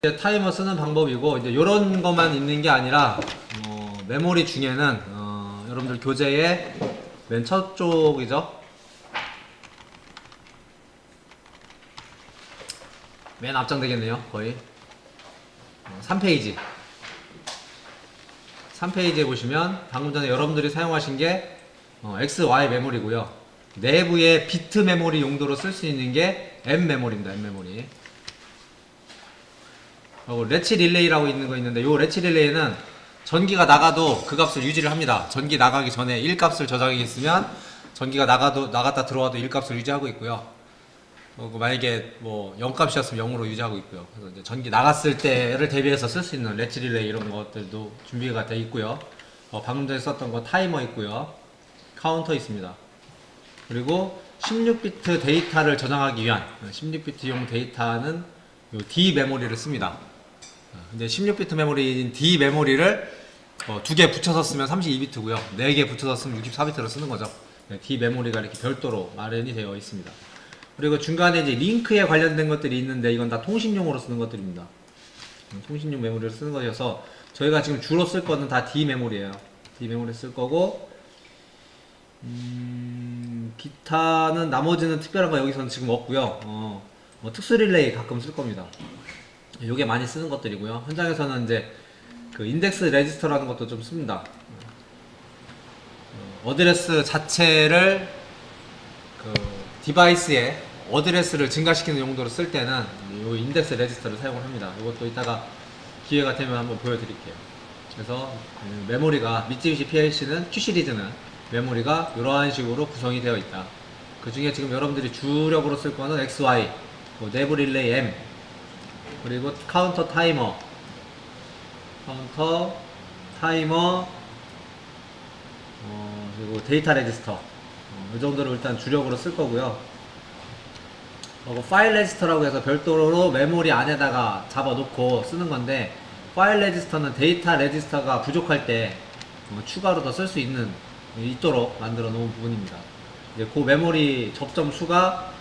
이제 타이머 쓰는 방법이고, 이제 요런 것만 있는 게 아니라 메모리 중에는 여러분들 교재의 맨 첫 쪽이죠. 맨 앞장 되겠네요. 거의 3페이지 3페이지에 보시면 방금 전에 여러분들이 사용하신 게 XY 메모리고요. 내부에 비트 메모리 용도로 쓸 수 있는 게 M 메모리입니다. M 메모리. 레치 릴레이라고 있는 거 있는데, 요 레치 릴레이는 전기가 나가도 그 값을 유지를 합니다. 전기 나가기 전에 1값을 저장했으면 전기가 나갔다 들어와도 1값을 유지하고 있고요. 만약에 뭐 0값이었으면 0으로 유지하고 있고요. 그래서 이제 전기 나갔을 때를 대비해서 쓸 수 있는 레치 릴레이 이런 것들도 준비가 되어 있고요. 방금 전에 썼던 거 타이머 있고요. 카운터 있습니다. 그리고 16비트 데이터를 저장하기 위한 16비트용 데이터는 요 D 메모리를 씁니다. 근데 16비트 메모리인 D 메모리를 2개 붙여서 쓰면 32비트고요. 4개 붙여서 쓰면 64비트로 쓰는 거죠. D 메모리가 이렇게 별도로 마련이 되어 있습니다. 그리고 중간에 이제 링크에 관련된 것들이 있는데, 이건 다 통신용으로 쓰는 것들입니다. 통신용 메모리를 쓰는 것이어서 저희가 지금 주로 쓸 거는 다 D 메모리예요. D 메모리 쓸 거고, 기타는 나머지는 특별한 거 여기서는 지금 없고요. 특수 릴레이 가끔 쓸 겁니다. 요게 많이 쓰는 것들이고요. 현장에서는 이제 그 인덱스 레지스터라는 것도 좀 씁니다. 어드레스 자체를 그 디바이스에 어드레스를 증가시키는 용도로 쓸 때는 요 인덱스 레지스터를 사용을 합니다. 이것도 이따가 기회가 되면 한번 보여드릴게요. 그래서 메모리가 미쓰비시 PLC는 Q 시리즈는 메모리가 이러한 식으로 구성이 되어 있다. 그 중에 지금 여러분들이 주력으로 쓸 거는 XY, 내부 릴레이 M, 그리고 카운터 타이머, 그리고 데이터 레지스터, 이 정도를 일단 주력으로 쓸 거고요. 파일 레지스터라고 해서 별도로 메모리 안에다가 잡아놓고 쓰는 건데, 파일 레지스터는 데이터 레지스터가 부족할 때 추가로 더 쓸 수 있도록 만들어 놓은 부분입니다. 이제 그 메모리 접점 수가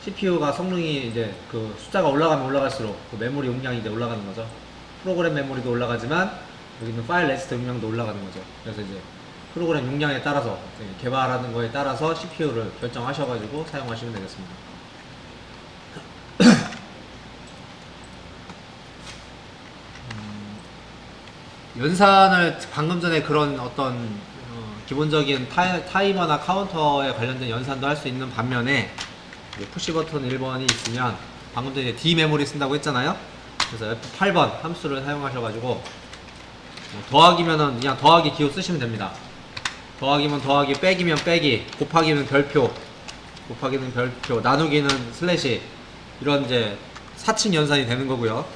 CPU가 성능이 이제 그 숫자가 올라가면 올라갈수록 그 메모리 용량이 이제 올라가는 거죠. 프로그램 메모리도 올라가지만 여기는 파일 레지스터 용량도 올라가는 거죠. 그래서 이제 프로그램 용량에 따라서 개발하는 거에 따라서 CPU를 결정하셔가지고 사용하시면 되겠습니다. 연산을 방금 전에 그런 어떤 기본적인 타이머나 카운터에 관련된 연산도 할 수 있는 반면에, 푸시 버튼 1번이 있으면 방금 전에 D 메모리 쓴다고 했잖아요. 그래서 F8번 함수를 사용하셔가지고 더하기면은 그냥 더하기 기호 쓰시면 됩니다. 더하기면 더하기, 빼기면 빼기, 곱하기는 별표, 나누기는 슬래시, 이런 이제 사칙 연산이 되는 거고요.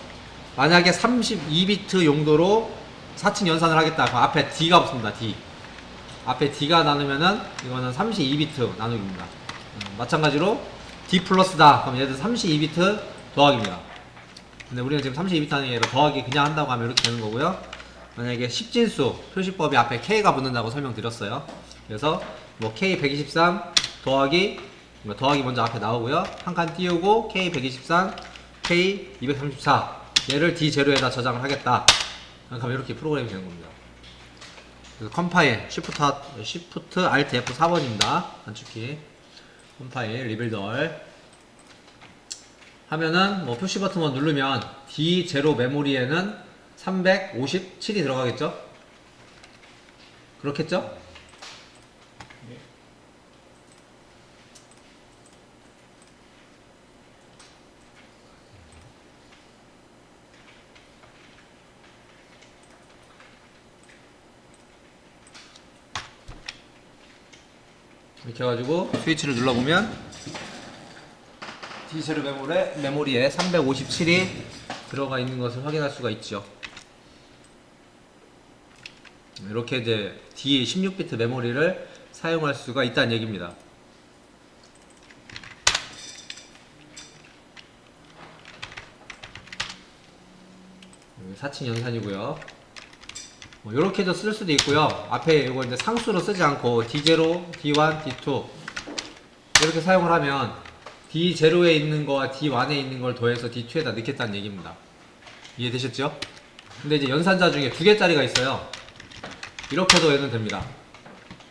만약에 32비트 용도로 사칙 연산을 하겠다. 그럼 앞에 D가 붙습니다. D. 앞에 D가 나누면은 이거는 32비트 나누기입니다. 마찬가지로 D 플러스다. 그럼 얘들 32비트 더하기입니다. 근데 우리는 지금 32비트 하는 얘로 더하기 그냥 한다고 하면 이렇게 되는 거고요. 만약에 십진수 표시법이 앞에 K가 붙는다고 설명드렸어요. 그래서 뭐 K123 더하기 먼저 앞에 나오고요. 한 칸 띄우고 K123, K234 얘를 D0에다 저장을 하겠다. 그럼 이렇게 프로그램이 되는 겁니다. 그래서 컴파일 Shift Alt F4번입니다. 단축키 컴파일 리빌드 얼 하면은 뭐 표시 버튼만 누르면 D0 메모리에는 357이 들어가겠죠? 그렇겠죠? 이렇게 해가지고 스위치를 눌러보면 D0 메모리에 357이 들어가 있는 것을 확인할 수가 있죠. 이렇게 이제 D 16비트 메모리를 사용할 수가 있다는 얘기입니다. 사칙 연산이고요. 이렇게도 쓸 수도 있고요. 앞에 이거 이제 상수로 쓰지 않고 D0, D1, D2 이렇게 사용을 하면 D0에 있는 거와 D1에 있는 걸 더해서 D2에다 넣겠다는 얘기입니다. 이해되셨죠? 근데 이제 연산자 중에 2개짜리가 있어요. 이렇게도 얘는 됩니다.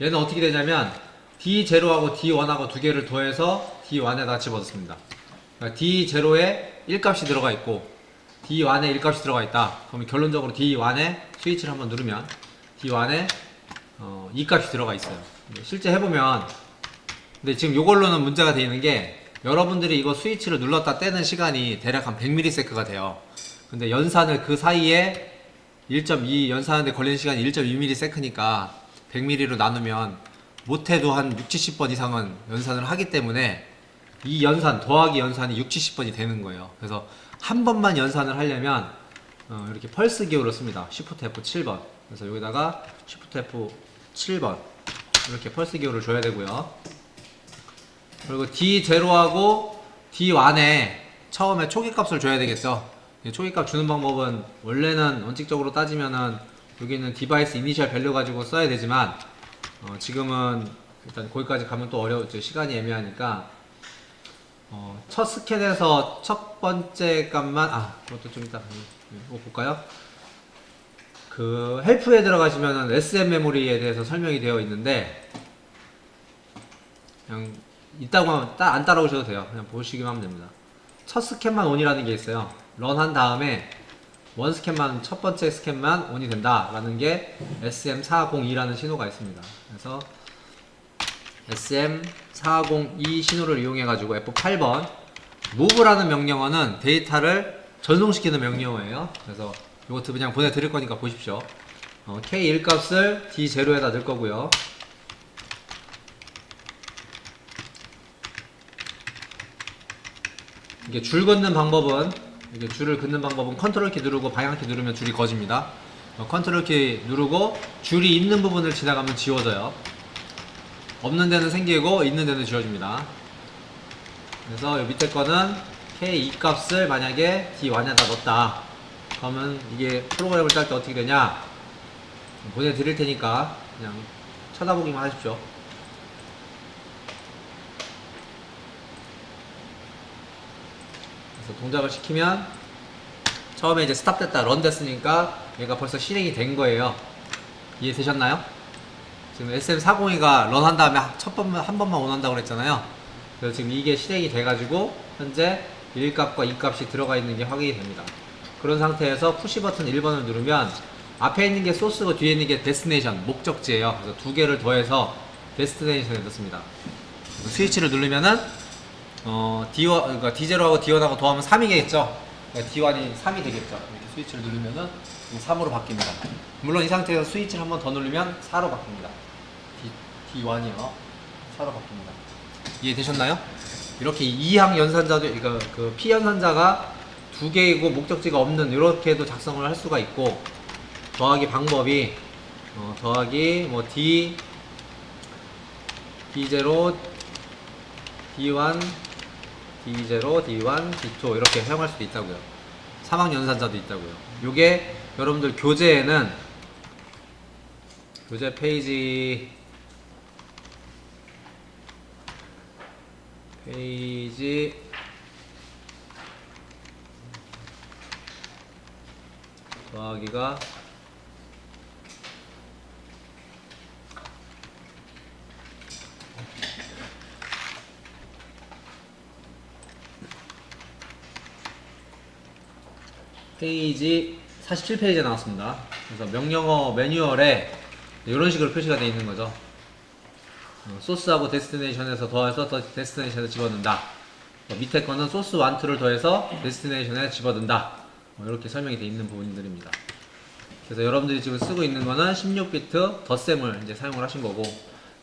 얘는 어떻게 되냐면 D0하고 D1하고 2개를 더해서 D1에다 집어넣습니다. 그러니까 D0에 1값이 들어가 있고 D1에 1값이 들어가 있다. 그러면 결론적으로 D1에 스위치를 한번 누르면 D1에 2값이 들어가 있어요. 실제 해보면 근데 지금 이걸로는 문제가 되어 있는 게 여러분들이 이거 스위치를 눌렀다 떼는 시간이 대략 한 100ms가 돼요. 근데 연산을 그 사이에 1.2 연산하는데 걸리는 시간이 1.2ms니까 100ml로 나누면 못해도 한 6, 70번 이상은 연산을 하기 때문에 이 연산 더하기 연산이 6, 70번이 되는 거예요. 그래서 한 번만 연산을 하려면 이렇게 펄스 기호를 씁니다. Shift F7번. 그래서 여기다가 Shift F7번 이렇게 펄스 기호를 줘야 되고요. 그리고 D0하고 D1에 처음에 초기값을 줘야 되겠죠. 초기값 주는 방법은 원래는 원칙적으로 따지면은 여기 있는 디바이스 이니셜 밸류 가지고 써야 되지만 지금은 일단 거기까지 가면 또 어려웠죠. 시간이 애매하니까 첫 스캔에서 첫 번째 값만 그것도 좀 이따 볼까요? 그 헬프에 들어가시면은 SM 메모리에 대해서 설명이 되어 있는데 그냥 있다고 하면 안 따라오셔도 돼요. 그냥 보시기만 하면 됩니다. 첫 스캔만 ON이라는 게 있어요. 런 한 다음에 원 스캔만 첫 번째 스캔만 ON이 된다 라는 게 SM402라는 신호가 있습니다. 그래서 SM402 신호를 이용해 가지고 F8번 move라는 명령어는 데이터를 전송시키는 명령어예요. 그래서 이것도 그냥 보내드릴 거니까 보십시오. K1 값을 D0에다 넣을 거고요. 이게 줄 긋는 방법은 이게 줄을 긋는 방법은 컨트롤 키 누르고 방향 키 누르면 줄이 거집니다. 컨트롤 키 누르고 줄이 있는 부분을 지나가면 지워져요. 없는 데는 생기고 있는 데는 지워집니다. 그래서 이 밑에 거는 K2 값을 만약에 D1에다 넣었다. 그러면 이게 프로그램을 짤 때 어떻게 되냐? 보내드릴 테니까 그냥 쳐다보기만 하십시오. 그래서 동작을 시키면 처음에 이제 스탑 됐다 런 됐으니까 얘가 벌써 실행이 된 거예요. 이해되셨나요? 지금 SM402가 런 한 다음에 한 번만 원한다고 그랬잖아요. 그래서 지금 이게 실행이 돼가지고 현재 1값과 2값이 들어가 있는 게 확인이 됩니다. 그런 상태에서 푸시 버튼 1번을 누르면 앞에 있는 게 소스고 뒤에 있는 게 데스티네이션, 목적지예요. 그래서 두 개를 더해서 데스티네이션에 넣습니다. 스위치를 누르면은 그러니까 D0하고 D1하고 더하면 3이겠죠. 그러니까 D1이 3이 되겠죠. 이렇게 스위치를 누르면은 3으로 바뀝니다. 물론 이 상태에서 스위치를 한 번 더 누르면 4로 바뀝니다. D1이요. 4로 바뀝니다. 이해되셨나요? 이렇게 2항 연산자도, 그러니까 그 P 연산자가 두 개이고 목적지가 없는 이렇게도 작성을 할 수가 있고, 더하기 방법이 더하기 뭐 D0, D0, D1, D0, D1, D2 이렇게 사용할 수도 있다고요. 3항 연산자도 있다고요. 요게 여러분들 교재에는 교재 페이지 더하기가 페이지 47페이지에 나왔습니다. 그래서 명령어 매뉴얼에 이런 식으로 표시가 되어 있는 거죠. 소스하고 데스티네이션에서 더해서 데스티네이션에 집어넣는다. 밑에 거는 소스 1, 2를 더해서 데스티네이션에 집어넣는다. 이렇게 설명이 되어 있는 부분들입니다. 그래서 여러분들이 지금 쓰고 있는 거는 16비트 덧셈을 이제 사용을 하신 거고,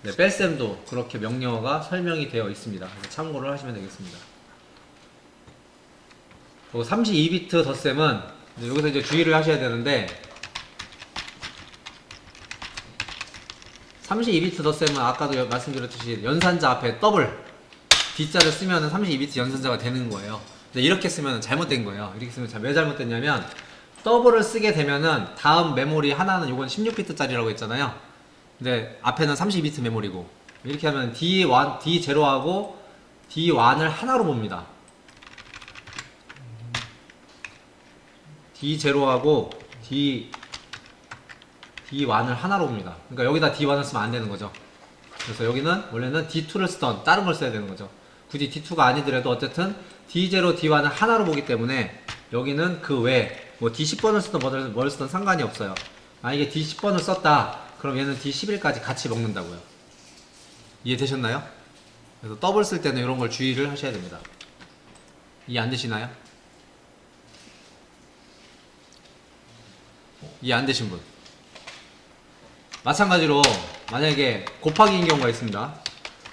네, 뺄셈도 그렇게 명령어가 설명이 되어 있습니다. 그래서 참고를 하시면 되겠습니다. 그리고 32비트 덧셈은 여기서 이제 주의를 하셔야 되는데, 32비트 덧셈은 아까도 말씀드렸듯이 연산자 앞에 더블 D자를 쓰면 32비트 연산자가 되는 거예요. 근데 이렇게 쓰면 잘못된 거예요. 이렇게 쓰면 왜 잘못됐냐면, 더블을 쓰게 되면은 다음 메모리 하나는 요건 16비트 짜리라고 했잖아요. 근데 앞에는 32비트 메모리고, 이렇게 하면 D0하고 D1을 하나로 봅니다. D0하고 D1을 하나로 봅니다. 그러니까 여기다 D1을 쓰면 안 되는 거죠. 그래서 여기는 원래는 D2를 쓰던 다른 걸 써야 되는 거죠. 굳이 D2가 아니더라도 어쨌든 D0, D1을 하나로 보기 때문에 여기는 그 외에 뭐 D10번을 쓰든 뭘 쓰든 상관이 없어요. 만약에 D10번을 썼다 그럼 얘는 D11까지 같이 먹는다고요. 이해되셨나요? 그래서 더블 쓸 때는 이런 걸 주의를 하셔야 됩니다. 이해 안 되시나요? 이해 안 되신 분? 마찬가지로 만약에 곱하기인 경우가 있습니다.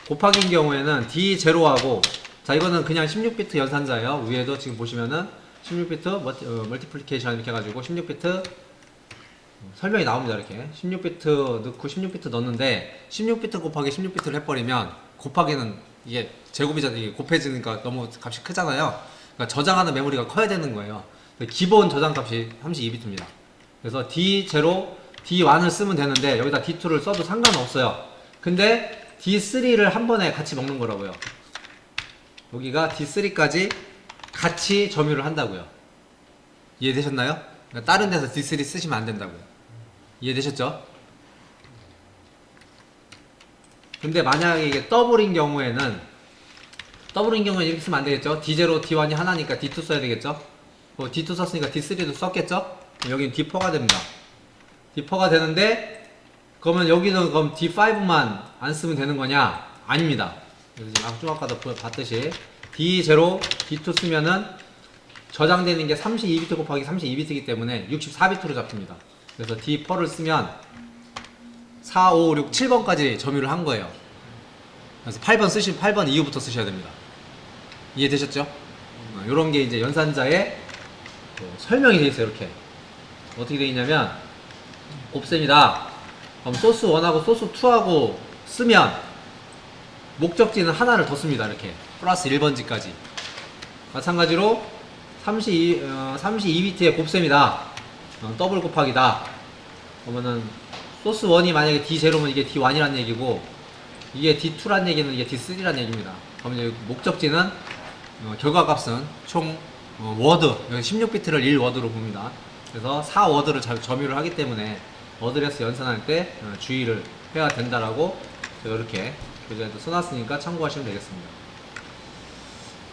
곱하기인 경우에는 D0하고 자 이거는 그냥 16비트 연산자예요. 위에도 지금 보시면은 16비트 멀티플리케이션 이렇게 해가지고 16비트 설명이 나옵니다. 이렇게 16비트 넣고 16비트 넣는데 16비트 곱하기 16비트를 해버리면 곱하기는 이게 제곱이잖아요. 이게 곱해지니까 너무 값이 크잖아요. 그러니까 저장하는 메모리가 커야 되는 거예요. 기본 저장 값이 32비트입니다. 그래서 D0, D1을 쓰면 되는데 여기다 D2를 써도 상관없어요. 근데 D3를 한 번에 같이 먹는 거라고요. 여기가 D3까지 같이 점유를 한다고요. 이해되셨나요? 그러니까 다른 데서 D3 쓰시면 안 된다고요. 이해되셨죠? 근데 만약에 이게 더블인 경우에는 이렇게 쓰면 안 되겠죠? D0, D1이 하나니까 D2 써야 되겠죠? D2 썼으니까 D3도 썼겠죠? 여기는 D4가 됩니다. D4가 되는데 그러면 여기는 그럼 D5만 안 쓰면 되는 거냐? 아닙니다. 그래서 지금 좀 아까도 봤듯이 D0, D2 쓰면은 저장되는 게 32비트 곱하기 32비트이기 때문에 64비트로 잡힙니다. 그래서 D4를 쓰면 4, 5, 6, 7번까지 점유를 한 거예요. 그래서 8번 쓰시면 8번 이후부터 쓰셔야 됩니다. 이해되셨죠? 이런 게 이제 연산자의 설명이 되어 있어요. 이렇게 어떻게 되어 있냐면 곱셈이다. 그럼 소스 1하고 소스 2하고 쓰면 목적지는 하나를 더 씁니다. 이렇게 플러스 1번지까지. 마찬가지로 32비트의 곱셈이다. 더블 곱하기다. 그러면은 소스 1이 만약에 D0면 이게 D1이란 얘기고 이게 D2란 얘기는 이게 D3란 얘기입니다. 그러면 여기 목적지는 결과값은 총 워드 16비트를 1워드로 봅니다. 그래서 4워드를 점유를 하기 때문에 워드레스 연산할 때 주의를 해야 된다라고 제가 이렇게 교재에도 써놨으니까 참고하시면 되겠습니다.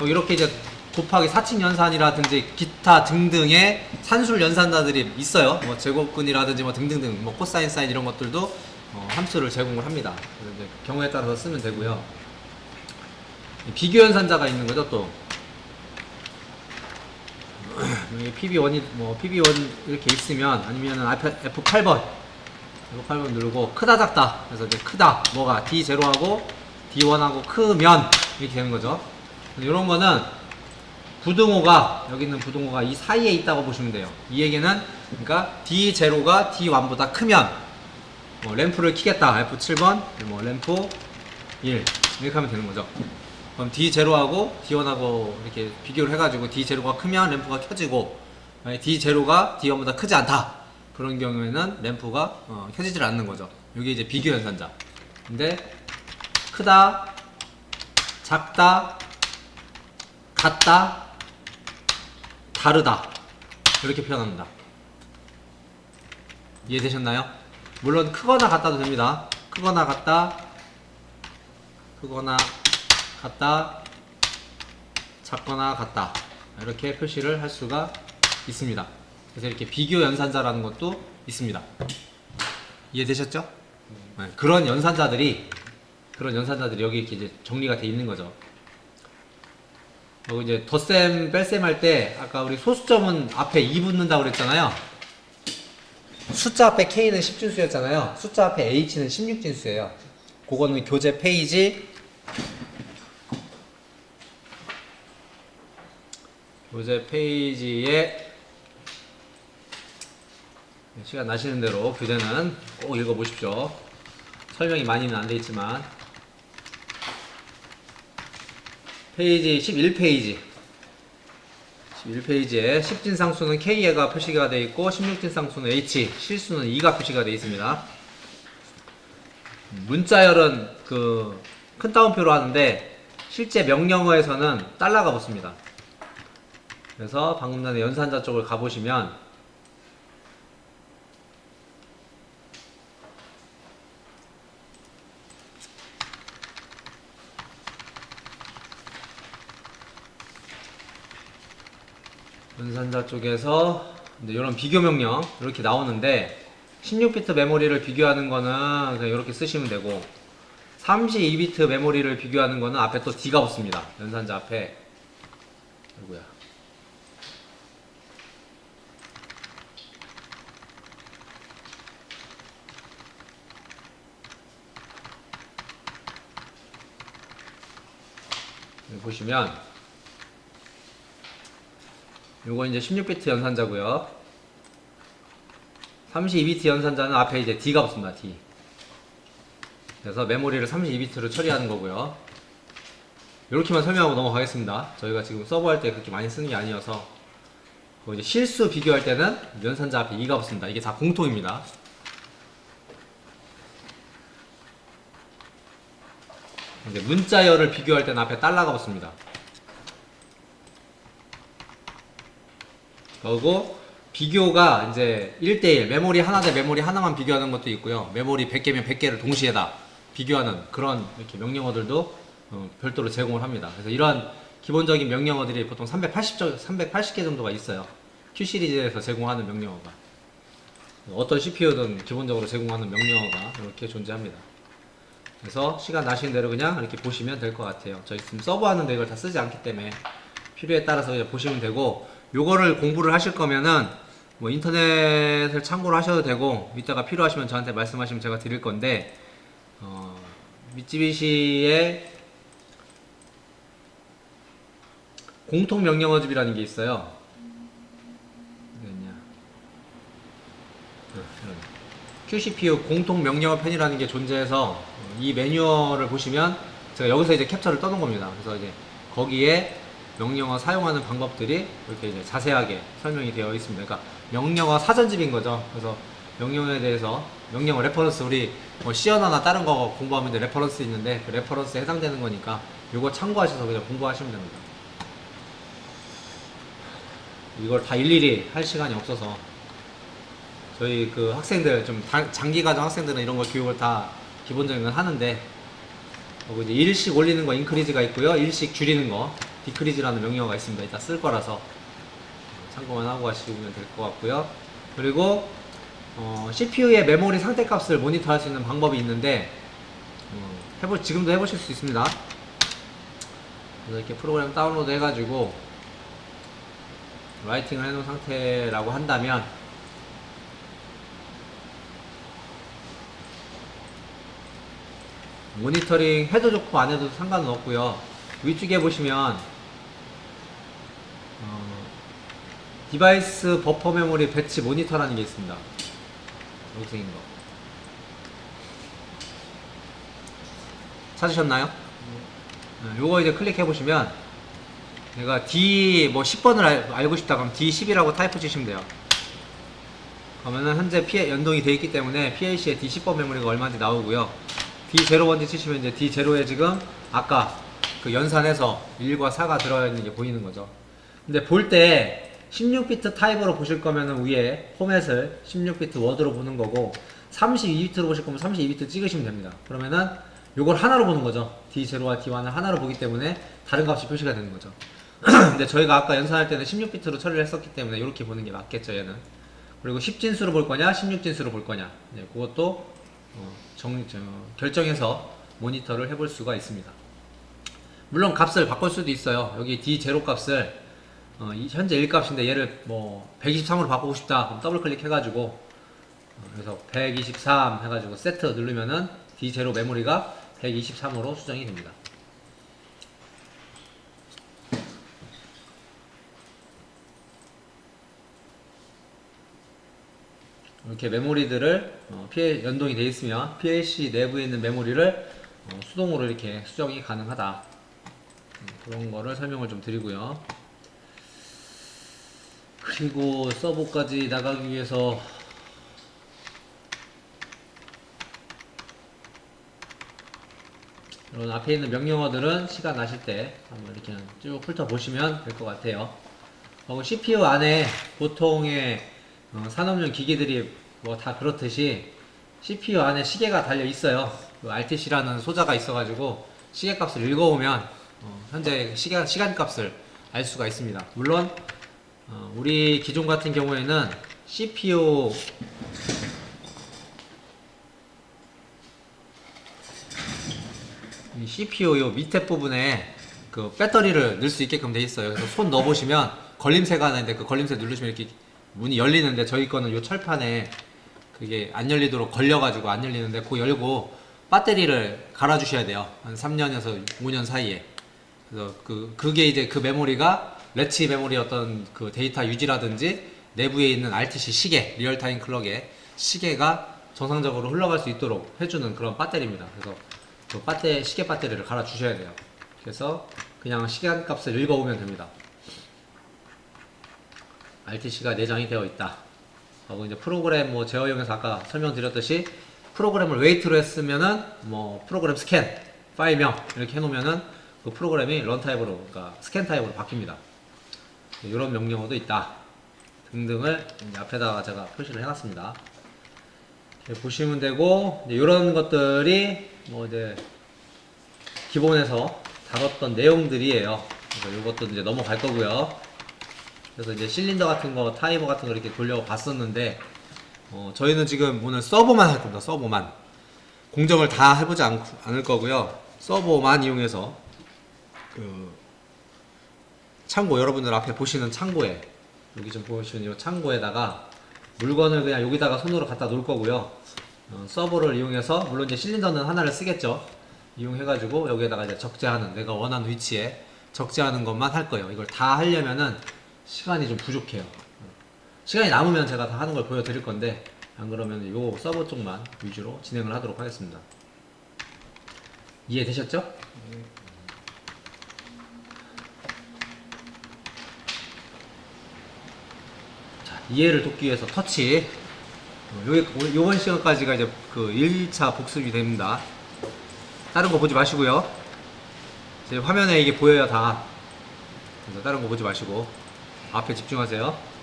이렇게 이제 곱하기 사칙 연산이라든지 기타 등등의 산술 연산자들이 있어요. 뭐 제곱근이라든지 뭐 등등등 뭐 코사인 사인 이런 것들도 함수를 제공을 합니다. 그래서 이제 경우에 따라서 쓰면 되고요. 비교 연산자가 있는 거죠. 또 PB1이 뭐 PB1 이렇게 있으면 아니면은 F8번 누르고 크다 작다. 그래서 이제 크다 뭐가 D0하고 D1하고 크면 이렇게 되는 거죠. 이런 거는 부등호가 여기 있는 부등호가 이 사이에 있다고 보시면 돼요. 이 얘기는 그러니까 D0가 D1보다 크면 뭐 램프를 키겠다. F7번 뭐 램프 1 이렇게 하면 되는 거죠. 그럼 D0하고 D1하고 이렇게 비교를 해가지고 D0가 크면 램프가 켜지고 D0가 D1보다 크지 않다. 그런 경우에는 램프가 켜지질 않는 거죠. 이게 이제 비교 연산자. 근데 크다, 작다, 같다, 다르다 이렇게 표현합니다. 이해되셨나요? 물론 크거나 같다도 됩니다. 크거나 같다, 크거나 같다, 작거나 같다 이렇게 표시를 할 수가 있습니다. 그래서 이렇게 비교 연산자라는 것도 있습니다. 이해되셨죠? 네, 그런 연산자들이 여기 이렇게 이제 정리가 돼 있는 거죠. 그리고 이제 덧셈 뺄셈 할 때 아까 우리 소수점은 앞에 2 붙는다고 그랬잖아요. 숫자 앞에 K는 10진수였잖아요. 숫자 앞에 H는 16진수예요. 그거는 교재 페이지 '에 시간 나시는 대로 교재는 꼭 읽어보십시오. 설명이 많이는 안 돼 있지만 페이지 11페이지에 10진상수는 K가 표시가 되어 있고 16진상수는 H, 실수는 2가 표시가 되어 있습니다. 문자열은 그 큰 따옴표로 하는데 실제 명령어에서는 달러가 붙습니다. 그래서 방금 전에 연산자 쪽을 가보시면 연산자 쪽에서 이런 비교 명령 이렇게 나오는데 16비트 메모리를 비교하는 거는 그냥 이렇게 쓰시면 되고 32비트 메모리를 비교하는 거는 앞에 또 D가 붙습니다. 연산자 앞에. 아이고야. 여기 보시면 요거 이제 16비트 연산자고요. 32비트 연산자는 앞에 이제 D가 붙습니다. D. 그래서 메모리를 32비트로 처리하는 거고요. 이렇게만 설명하고 넘어가겠습니다. 저희가 지금 서버할 때 그렇게 많이 쓰는 게 아니어서. 이제 실수 비교할 때는 연산자 앞에 2가 붙습니다. 이게 다 공통입니다. 이제 문자열을 비교할 때는 앞에 달러가 붙습니다. 그리고 비교가 이제 1대1 메모리 하나 대 메모리 하나만 비교하는 것도 있고요. 메모리 100개면 100개를 동시에 다 비교하는 그런 이렇게 명령어들도 별도로 제공을 합니다. 그래서 이러한 기본적인 명령어들이 보통 380개 정도가 있어요. Q 시리즈에서 제공하는 명령어가. 어떤 CPU든 기본적으로 제공하는 명령어가 이렇게 존재합니다. 그래서 시간 나시는 대로 그냥 이렇게 보시면 될 것 같아요. 저희 지금 서버 하는데 이걸 다 쓰지 않기 때문에 필요에 따라서 그냥 보시면 되고, 요거를 공부를 하실 거면은 뭐 인터넷을 참고로 하셔도 되고, 이따가 필요하시면 저한테 말씀하시면 제가 드릴 건데, 미쯔비시의 공통 명령어집이라는 게 있어요. QCPU 공통 명령어 편이라는 게 존재해서 이 매뉴얼을 보시면 제가 여기서 이제 캡처를 떠놓은 겁니다. 그래서 이제 거기에 명령어 사용하는 방법들이 이렇게 이제 자세하게 설명이 되어 있습니다. 그러니까 명령어 사전집인 거죠. 그래서 명령어에 대해서 명령어 레퍼런스, 우리 뭐 시연어나 다른 거 공부하면 레퍼런스 있는데 그 레퍼런스에 해당되는 거니까 요거 참고하셔서 그냥 공부하시면 됩니다. 이걸 다 일일이 할 시간이 없어서 저희 그 학생들 좀 장기과정 학생들은 이런 걸 교육을 다 기본적인 건 하는데, 그리고 이제 일씩 올리는 거 인크리즈가 있고요, 일씩 줄이는 거 디크리즈라는 명령어가 있습니다. 이따 쓸 거라서 참고만 하고 가시면 될 것 같고요. 그리고 CPU의 메모리 상태값을 모니터할 수 있는 방법이 있는데 지금도 해보실 수 있습니다. 그래서 이렇게 프로그램 다운로드 해가지고 라이팅을 해놓은 상태라고 한다면 모니터링 해도 좋고 안 해도 상관은 없고요. 위쪽에 보시면 디바이스 버퍼 메모리 배치 모니터라는 게 있습니다. 여기 생긴 거 찾으셨나요? 요거 이제 클릭해 보시면 내가 D 뭐 10번을 알고 싶다 그러면 D10이라고 타이프 치시면 돼요. 그러면은 현재 연동이 되어 있기 때문에 PLC에 D10번 메모리가 얼마인지 나오고요. D0번지 치시면 이제 D0에 지금 아까 그 연산해서 1과 4가 들어있는 게 보이는 거죠. 근데 볼 때 16비트 타입으로 보실 거면은 위에 포맷을 16비트 워드로 보는 거고, 32비트로 보실 거면 32비트 찍으시면 됩니다. 그러면은 요걸 하나로 보는 거죠. D0와 D1을 하나로 보기 때문에 다른 값이 표시가 되는 거죠. 근데 저희가 아까 연산할 때는 16비트로 처리를 했었기 때문에 이렇게 보는 게 맞겠죠, 얘는. 그리고 10진수로 볼 거냐 16진수로 볼 거냐, 그것도 결정해서 모니터를 해볼 수가 있습니다. 물론 값을 바꿀 수도 있어요. 여기 D0 값을 현재 1값인데 얘를 뭐 123으로 바꾸고 싶다 그럼 더블 클릭 해가지고 그래서 123 해가지고 세트 누르면은 D0 메모리가 123으로 수정이 됩니다. 이렇게 메모리들을 연동이 되어 있으면 PLC 내부에 있는 메모리를 수동으로 이렇게 수정이 가능하다, 그런 거를 설명을 좀 드리고요. 그리고 서버까지 나가기 위해서 이런 앞에 있는 명령어들은 시간 나실 때 한번 이렇게 쭉 훑어보시면 될 것 같아요. CPU 안에 보통의 산업용 기기들이 뭐 다 그렇듯이 CPU 안에 시계가 달려 있어요. 그 RTC라는 소자가 있어가지고 시계 값을 읽어오면 현재 시간 값을 알 수가 있습니다. 물론 우리 기종 같은 경우에는 CPU 요 밑에 부분에 그 배터리를 넣을 수 있게끔 돼 있어요. 그래서 손 넣어 보시면 걸림새가 나는데 그 걸림새 누르시면 이렇게 문이 열리는데, 저희 거는 요 철판에 그게 안 열리도록 걸려가지고 안 열리는데, 그거 열고 배터리를 갈아 주셔야 돼요. 한 3년에서 5년 사이에. 그래서 그게 이제 그 메모리가 레치 메모리 어떤 그 데이터 유지라든지 내부에 있는 RTC 시계, 리얼타임 클럭의 시계가 정상적으로 흘러갈 수 있도록 해주는 그런 배터리입니다. 그래서 그 시계 배터리를 갈아 주셔야 돼요. 그래서 그냥 시간 값을 읽어보면 됩니다. RTC가 내장이 되어 있다 하고, 이제 프로그램 뭐 제어용에서 아까 설명드렸듯이 프로그램을 웨이트로 했으면은 뭐 프로그램 스캔 파일명 이렇게 해놓으면은 그 프로그램이 런 타입으로, 그러니까 스캔 타입으로 바뀝니다. 이런 명령어도 있다 등등을 이제 앞에다가 제가 표시를 해놨습니다. 보시면 되고, 이제 이런 것들이 뭐 이제 기본에서 다뤘던 내용들이에요. 그래서 이것도 이제 넘어갈 거고요. 그래서 이제 실린더 같은 거, 타이머 같은 거 이렇게 돌려봤었는데, 저희는 지금 오늘 서버만 할 겁니다. 서버만. 공정을 다 해보지 않을 거고요. 서버만 이용해서 그 창고, 여러분들 앞에 보시는 창고에, 여기 좀 보시면 이 창고에다가 물건을 그냥 여기다가 손으로 갖다 놓을 거고요. 서버를 이용해서, 물론 이제 실린더는 하나를 쓰겠죠. 이용해가지고 여기에다가 이제 적재하는, 내가 원하는 위치에 적재하는 것만 할 거예요. 이걸 다 하려면은 시간이 좀 부족해요. 시간이 남으면 제가 다 하는 걸 보여드릴 건데, 안 그러면 요 서버 쪽만 위주로 진행을 하도록 하겠습니다. 이해되셨죠? 자, 이해를 돕기 위해서 터치. 요번 시간까지가 이제 그 1차 복습이 됩니다. 다른 거 보지 마시고요. 제 화면에 이게 보여야 다. 그래서 다른 거 보지 마시고 앞에 집중하세요.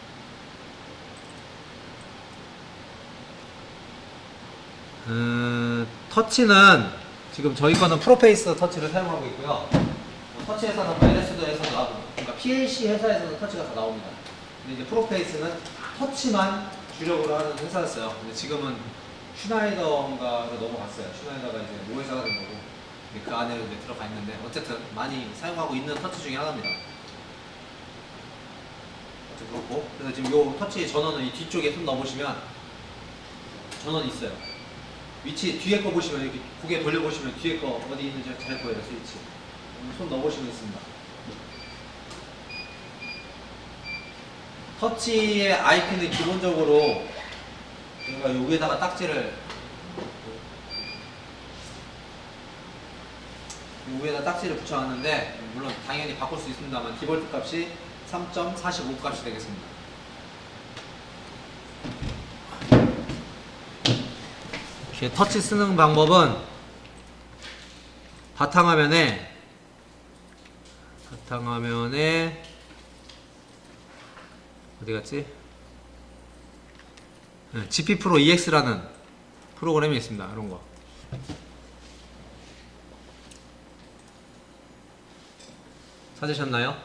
터치는 지금 저희 거는 프로페이스 터치를 사용하고 있고요. 터치 회사는 LS도에서 나오고, 그러니까 PLC 회사에서는 터치가 다 나옵니다. 근데 이제 프로페이스는 터치만 주력으로 하는 회사였어요. 근데 지금은 슈나이더인가로 넘어갔어요. 슈나이더가 이제 모회사가 된 거고, 그 안에 이제 들어가 있는데, 어쨌든 많이 사용하고 있는 터치 중에 하나입니다. 그렇고, 그래서 지금 요 터치 전원은 이 뒤쪽에 손 넣어보시면 전원이 있어요. 위치 뒤에 거 보시면, 이렇게 고개 돌려보시면 뒤에 거 어디 있는지 잘 보여요. 스위치 손 넣어보시면 있습니다. 터치의 IP는 기본적으로 제가 여기에다가 딱지를, 여기에다 딱지를 붙여놨는데, 물론 당연히 바꿀 수 있습니다만 디폴트 값이 3.45 값이 되겠습니다. 이렇게 터치 쓰는 방법은 바탕화면에 어디 갔지? 네, GP 프로 EX라는 프로그램이 있습니다. 이런 거. 찾으셨나요?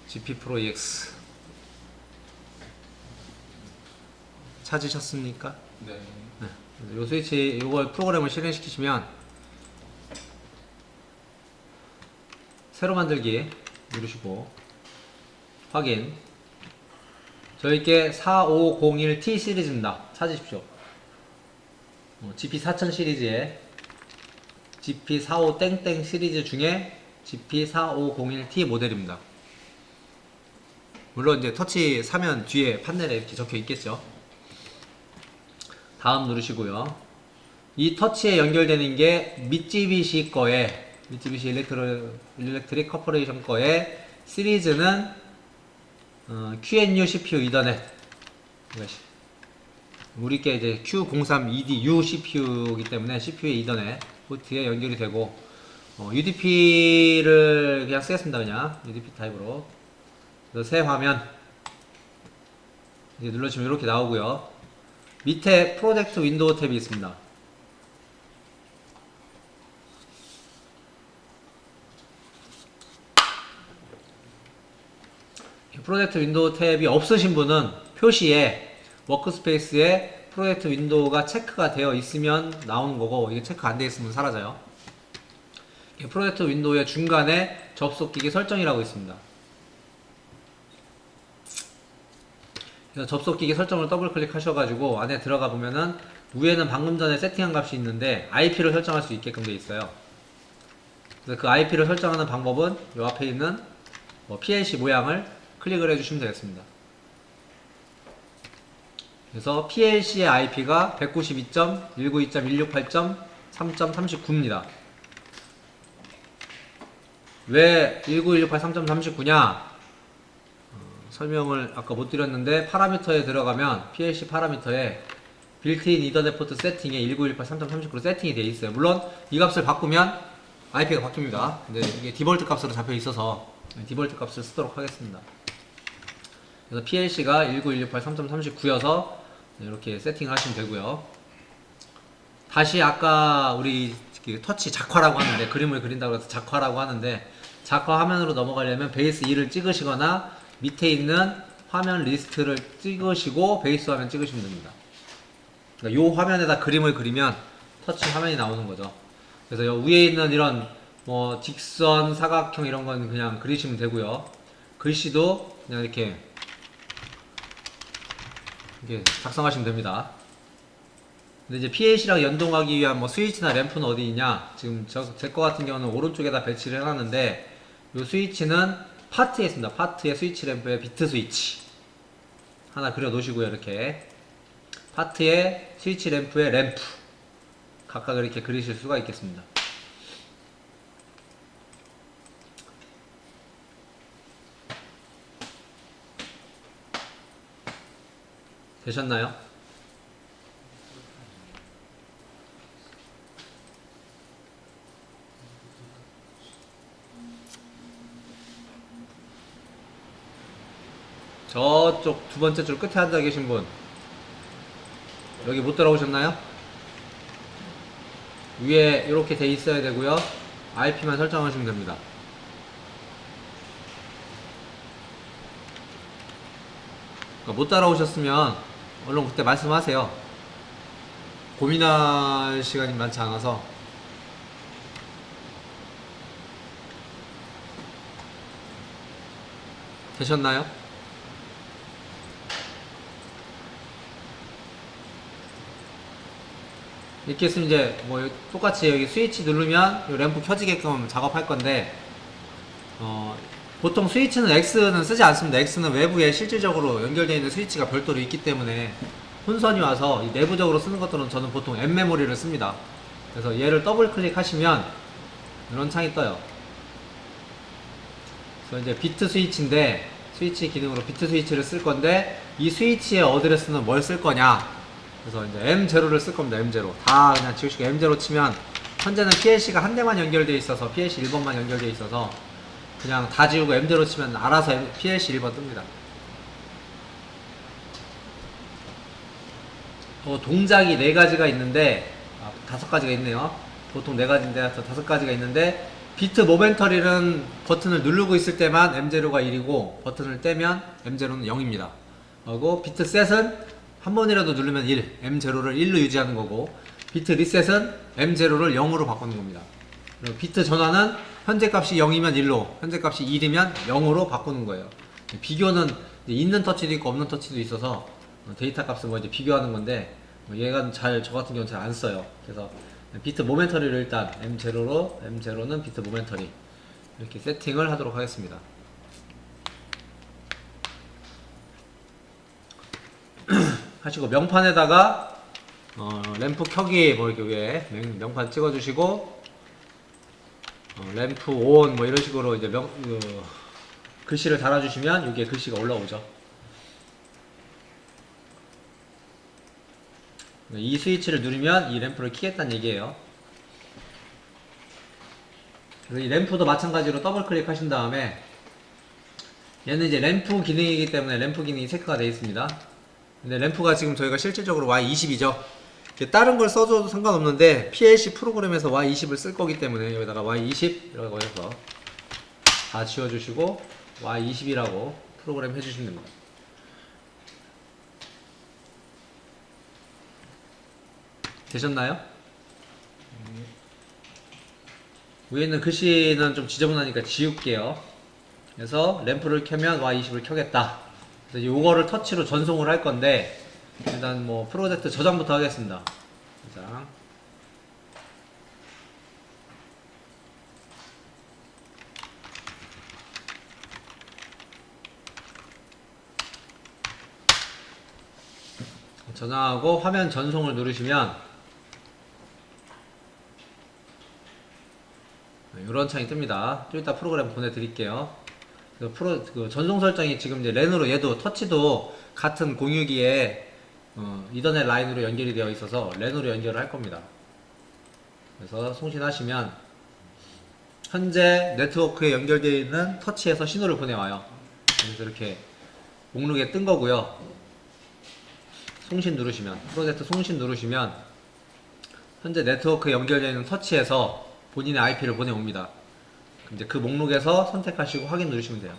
GP 프로 EX 찾으셨습니까? 네. 네. 요 스위치, 요걸 프로그램을 실행시키시면 새로 만들기 누르시고 확인. 저희께 4501T 시리즈입니다. 찾으십시오. GP4000 시리즈에 GP45 시리즈 중에 GP4501T 모델입니다. 물론 이제 터치 사면 뒤에 판넬에 이렇게 적혀 있겠죠. 다음 누르시고요. 이 터치에 연결되는 게 미쯔비시 거에, 미쯔비시 일렉트릭 커퍼레이션 거에 시리즈는 QNU CPU 이더넷, 우리께 이제 Q03EDU CPU이기 때문에 CPU의 이더넷 포트에 연결이 되고, UDP를 그냥 쓰겠습니다. 그냥 UDP 타입으로. 그래서 새 화면 이제 눌러주시면 이렇게 나오고요. 밑에 프로젝트 윈도우 탭이 있습니다. 프로젝트 윈도우 탭이 없으신 분은 표시에 워크스페이스에 프로젝트 윈도우가 체크가 되어 있으면 나오는 거고, 이게 체크 안 되어 있으면 사라져요. 프로젝트 윈도우의 중간에 접속기기 설정이라고 있습니다. 그래서 접속기기 설정을 더블 클릭하셔가지고 안에 들어가 보면은 위에는 방금 전에 세팅한 값이 있는데 IP를 설정할 수 있게끔 되어 있어요. 그래서 그 IP를 설정하는 방법은 이 앞에 있는 PLC 모양을 클릭을 해주시면 되겠습니다. 그래서 PLC의 IP가 192.192.168.3.39입니다. 왜 19168.3.39냐? 설명을 아까 못 드렸는데, 파라미터에 들어가면 PLC 파라미터에 빌트인 이더넷 포트 세팅에 19168.3.39로 세팅이 되어 있어요. 물론 이 값을 바꾸면 IP가 바뀝니다. 근데 이게 디볼트 값으로 잡혀 있어서 디볼트 값을 쓰도록 하겠습니다. 그래서 PLC가 19168.3.39여서 이렇게 세팅을 하시면 되고요. 다시 아까 우리 터치 작화라고 하는데, 그림을 그린다고 해서 작화라고 하는데, 작화 화면으로 넘어가려면 베이스 2를 찍으시거나 밑에 있는 화면 리스트를 찍으시고 베이스 화면 찍으시면 됩니다. 그러니까 이 화면에다 그림을 그리면 터치 화면이 나오는 거죠. 그래서 요 위에 있는 이런 직선, 사각형 이런 건 그냥 그리시면 되고요. 글씨도 그냥 이렇게 작성하시면 됩니다. 근데 이제 PLC랑 연동하기 위한 스위치나 램프는 어디 있냐? 지금 제 거 같은 경우는 오른쪽에다 배치를 해놨는데, 이 스위치는 파트에 있습니다. 파트에 스위치 램프에 비트 스위치 하나 그려 놓으시고요. 이렇게 파트에 스위치 램프에 램프 각각 이렇게 그리실 수가 있겠습니다. 되셨나요? 저쪽 두 번째 줄 끝에 앉아 계신 분, 여기 못 따라오셨나요? 위에 이렇게 돼 있어야 되고요. IP만 설정하시면 됩니다. 그러니까 못 따라오셨으면 얼른 그때 말씀하세요. 고민할 시간이 많지 않아서. 되셨나요? 이렇게 했으면 이제 똑같이 여기 스위치 누르면 이 램프 켜지게끔 작업할 건데, 보통 스위치는 X는 쓰지 않습니다. X는 외부에 실질적으로 연결되어 있는 스위치가 별도로 있기 때문에 혼선이 와서 이 내부적으로 쓰는 것들은 저는 보통 M 메모리를 씁니다. 그래서 얘를 더블 클릭하시면 이런 창이 떠요. 그래서 이제 비트 스위치인데, 스위치 기능으로 비트 스위치를 쓸 건데, 이 스위치의 어드레스는 뭘 쓸 거냐? 그래서 이제 M0를 쓸 겁니다. M0 다 그냥 지우시고 M0 치면, 현재는 PLC가 한 대만 연결되어 있어서 PLC 1번만 연결되어 있어서 그냥 다 지우고 M0 치면 알아서 PLC 1번 뜹니다. 동작이 4가지가 있는데, 5가지가 있네요. 보통 4가지인데 5가지가 있는데, 비트 모멘터리는 버튼을 누르고 있을 때만 M0가 1이고 버튼을 떼면 M0는 0입니다. 그리고 비트 셋은 한 번이라도 누르면 1, M0를 1로 유지하는 거고, 비트 리셋은 M0를 0으로 바꾸는 겁니다. 그리고 비트 전환은 현재 값이 0이면 1로, 현재 값이 1이면 0으로 바꾸는 거예요. 비교는 있는 터치도 있고 없는 터치도 있어서 데이터 값을 이제 비교하는 건데, 얘가 저 같은 경우는 잘 안 써요. 그래서 비트 모멘터리를 일단 M0는 비트 모멘터리 이렇게 세팅을 하도록 하겠습니다. 하시고 명판에다가 램프 켜기 이렇게 위에 명판 찍어주시고, 램프 온 이런 식으로 이제 글씨를 달아주시면 여기에 글씨가 올라오죠. 이 스위치를 누르면 이 램프를 켜겠다는 얘기예요. 그래서 이 램프도 마찬가지로 더블 클릭하신 다음에, 얘는 이제 램프 기능이기 때문에 램프 기능이 체크가 되어 있습니다. 근데 램프가 지금 저희가 실질적으로 Y20이죠. 다른 걸 써줘도 상관없는데 PLC 프로그램에서 Y20을 쓸 거기 때문에 여기다가 Y20 이라고 해서 다 지워주시고 Y20이라고 프로그램 해주시면 됩니다. 되셨나요? 위에 있는 글씨는 좀 지저분하니까 지울게요. 그래서 램프를 켜면 Y20을 켜겠다. 그래서 요거를 터치로 전송을 할 건데, 일단 뭐 프로젝트 저장부터 하겠습니다. 저장. 저장하고 화면 전송을 누르시면 이런 창이 뜹니다. 좀 이따 프로그램 보내드릴게요. 그 전송 설정이 지금 이제 랜으로 얘도 터치도 같은 공유기에 이더넷 라인으로 연결이 되어 있어서 랜으로 연결을 할 겁니다. 그래서 송신하시면 현재 네트워크에 연결되어 있는 터치에서 신호를 보내와요. 그래서 이렇게 목록에 뜬 거고요. 송신 누르시면 프로젝트 송신 누르시면 현재 네트워크에 연결되어 있는 터치에서 본인의 IP를 보내옵니다. 이제 그 목록에서 선택하시고 확인 누르시면 돼요.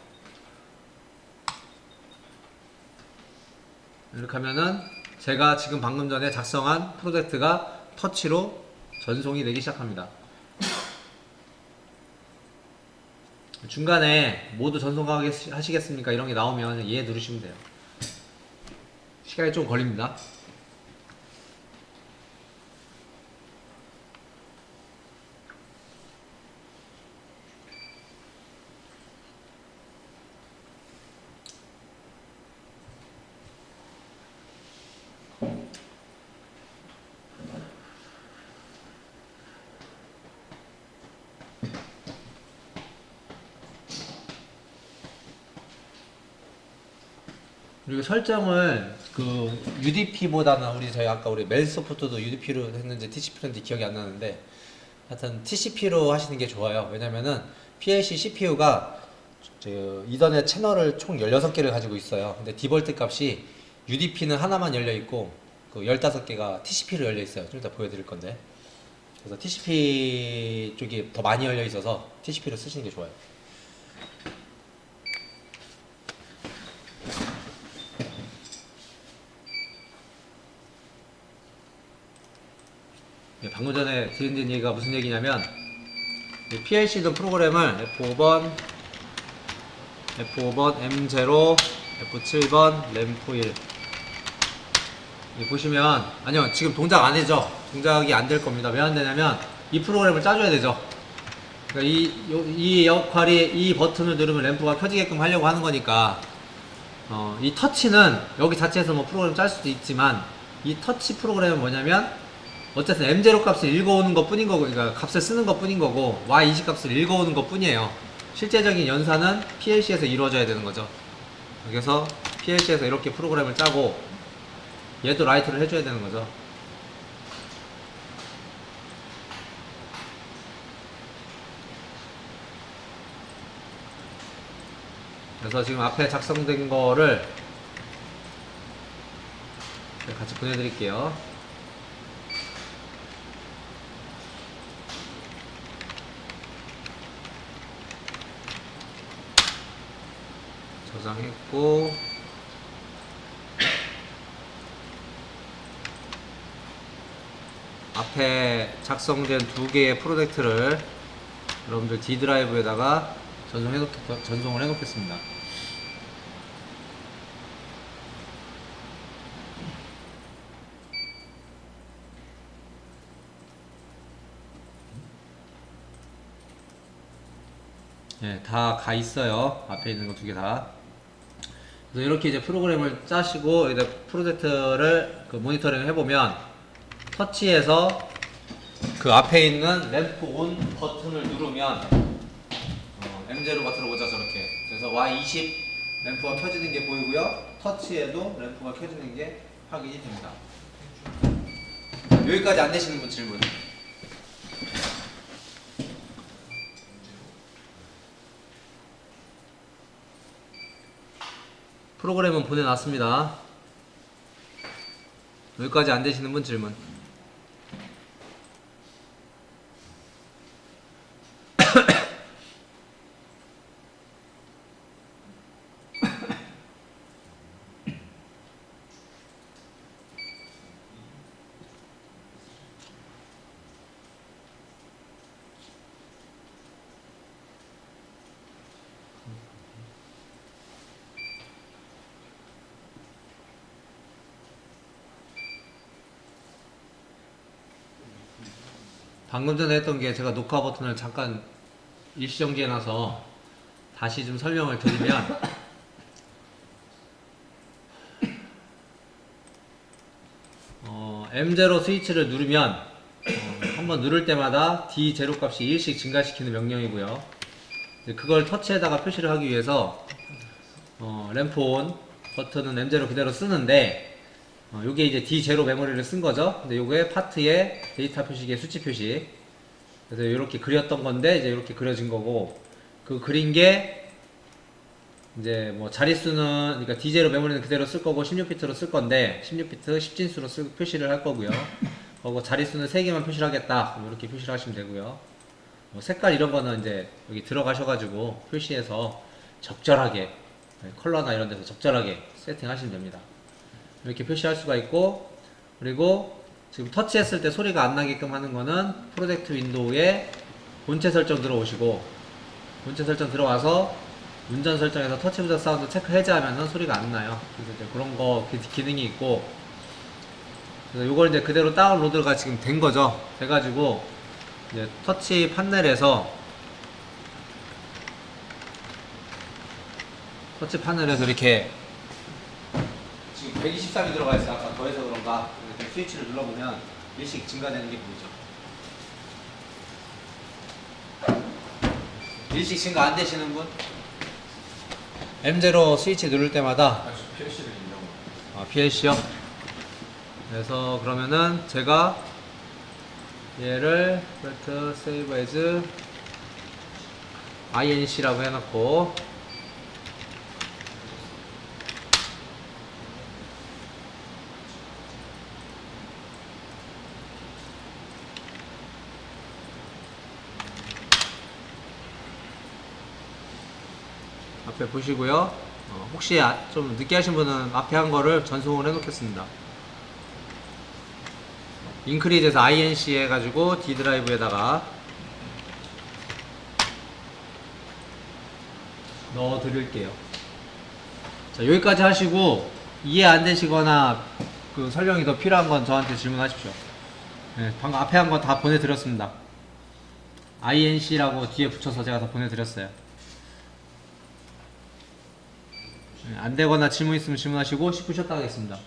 이렇게 하면은 제가 지금 방금 전에 작성한 프로젝트가 터치로 전송이 되기 시작합니다. 중간에 모두 전송하시겠습니까? 이런 게 나오면 예 누르시면 돼요. 시간이 좀 걸립니다. 그리고 설정을 그 UDP보다는 저희 멜소프트도 UDP로 했는지 TCP로 했는지 기억이 안 나는데 하여튼 TCP로 하시는 게 좋아요. 왜냐면은 PLC CPU가 이더넷 채널을 총 16개를 가지고 있어요. 근데 디볼트 값이 UDP는 하나만 열려 있고 그 15개가 TCP로 열려 있어요. 좀 이따 보여드릴 건데. 그래서 TCP 쪽이 더 많이 열려 있어서 TCP로 쓰시는 게 좋아요. 방금 전에 드린 얘기가 무슨 얘기냐면 PLC든 프로그램을 F5번, M0, F7번, 램프1 보시면 아니요 지금 동작 안 해죠. 동작이 안 될 겁니다. 왜 안 되냐면 이 프로그램을 짜줘야 되죠. 그러니까 이 역할이 이 버튼을 누르면 램프가 켜지게끔 하려고 하는 거니까 이 터치는 여기 자체에서 뭐 프로그램 짤 수도 있지만 이 터치 프로그램은 뭐냐면 어쨌든 M0 값을 읽어오는 것 뿐인 거고, 그러니까 값을 쓰는 것 뿐인 거고, Y20 값을 읽어오는 것 뿐이에요. 실제적인 연산은 PLC에서 이루어져야 되는 거죠. 그래서 PLC에서 이렇게 프로그램을 짜고, 얘도 라이트를 해줘야 되는 거죠. 그래서 지금 앞에 작성된 거를 같이 보내드릴게요. 저장했고 앞에 작성된 2개의 프로젝트를 여러분들 D 드라이브에다가 전송을 해놓겠습니다. 네, 다 가 있어요. 앞에 있는 거 2개 다. 그래서 이렇게 이제 프로그램을 짜시고 이제 프로젝트를 모니터링 해보면 터치에서 그 앞에 있는 램프 온 버튼을 누르면 M0가 들어오죠. 저렇게. 그래서 Y20 램프가 켜지는 게 보이고요. 터치에도 램프가 켜지는 게 확인이 됩니다. 여기까지 안 되시는 분 질문. 프로그램은 보내놨습니다. 여기까지 안 되시는 분 질문. 방금 전에 했던 게 제가 녹화 버튼을 잠깐 일시정지해 놔서 다시 좀 설명을 드리면 M0 스위치를 누르면 한번 누를 때마다 D0 값이 1씩 증가시키는 명령이고요. 그걸 터치에다가 표시를 하기 위해서 램프 온 버튼은 M0 그대로 쓰는데 요게 이제 D0 메모리를 쓴 거죠. 근데 요게 파트에 데이터 표시기에 수치 표시. 그래서 이렇게 그렸던 건데 이제 이렇게 그려진 거고, 그 그린 게 이제 뭐 자릿수는, 그러니까 D0 메모리는 그대로 쓸 거고 16비트로 쓸 건데 16비트 10진수로 표시를 할 거고요. 그리고 자릿수는 3개만 표시를 하겠다. 이렇게 표시를 하시면 되고요. 뭐 색깔 이런 거는 이제 여기 들어가셔가지고 표시해서 적절하게, 컬러나 이런 데서 적절하게 세팅하시면 됩니다. 이렇게 표시할 수가 있고, 그리고 지금 터치했을 때 소리가 안 나게끔 하는 거는 프로젝트 윈도우에 본체 설정 들어오시고, 본체 설정 들어와서 운전 설정에서 터치 부자 사운드 체크 해제하면은 소리가 안 나요. 그래서 이제 그런 거 기능이 있고, 그래서 요걸 이제 그대로 다운로드가 지금 된 거죠. 돼가지고 이제 터치 판넬에서 이렇게 지금 123이 들어가 있어요. 아까 더해서 그런가. 이렇게 스위치를 눌러보면 일씩 증가되는 게 보이죠. 일씩 증가 안 되시는 분? M0 스위치 누를 때마다 PLC를 입력. PLC요? 그래서 그러면은 제가 얘를 프레트 세이브 에즈 INC라고 해놓고, 앞에 보시고요. 혹시 좀 늦게 하신 분은 앞에 한 거를 전송을 해 놓겠습니다. 인크리즈에서 INC 해가지고 D 드라이브에다가 넣어 드릴게요. 자, 여기까지 하시고 이해 안 되시거나 그 설명이 더 필요한 건 저한테 질문하십시오. 네, 방금 앞에 한 거 다 보내드렸습니다. INC라고 뒤에 붙여서 제가 다 보내드렸어요. 안 되거나 질문 있으면 질문하시고 10분 쉬었다 가겠습니다.